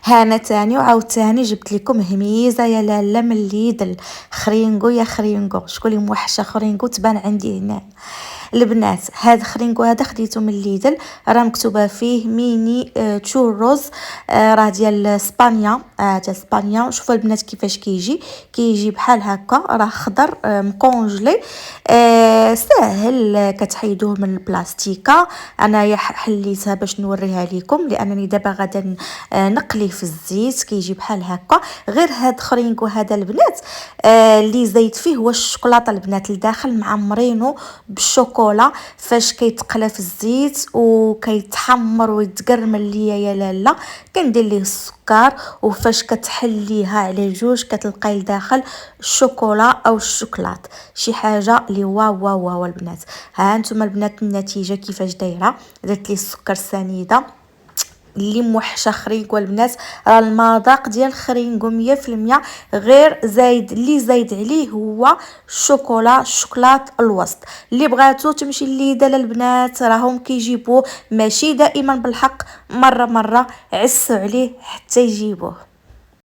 هانا تاني وعاود تاني جبت لكم هميزه يا لاله من ليدل. خرينغو يا خرينغو، شكون اللي موحشه خرينغو تبان عندي هنا. البنات هاد خرينغو هذا خديته من ليدل، راه مكتوبه فيه ميني تشوروز، راه ديال اسبانيا، ديال اسبانيا. شوفوا البنات كيفاش كيجي بحال هكا، راه خضر مكونجلي، ساهل كتحيدوه من البلاستيكه. انايا حليتها باش نوريها لكم لانني دابا غادا نقليه في الزيت. كيجي بحال هكا. غير هاد خرينكو هذا البنات اللي زيت فيه هو الشوكولاته البنات الداخل معمرينو بالشوكولا. فاش كيتقلى في الزيت وكيتحمر ويتقرمل ليا يا لاله كندير ليه السكر، وفاش كتحليها على جوج كتلقاي لداخل الشوكولا او الشوكولات، شي حاجه اللي واو واو واو البنات. ها انتم البنات النتيجه كيفاش دايره. درت ليه السكر سنيده اللي موحشه خرينكو البنات، راه المذاق ديال خرينكو 100%. غير زايد اللي زايد عليه هو الشوكولات الوسط. اللي بغاتو تمشي لليدل البنات راهم كيجيبوه، ماشي دائما بالحق، مره عسوا عليه حتى يجيبوه.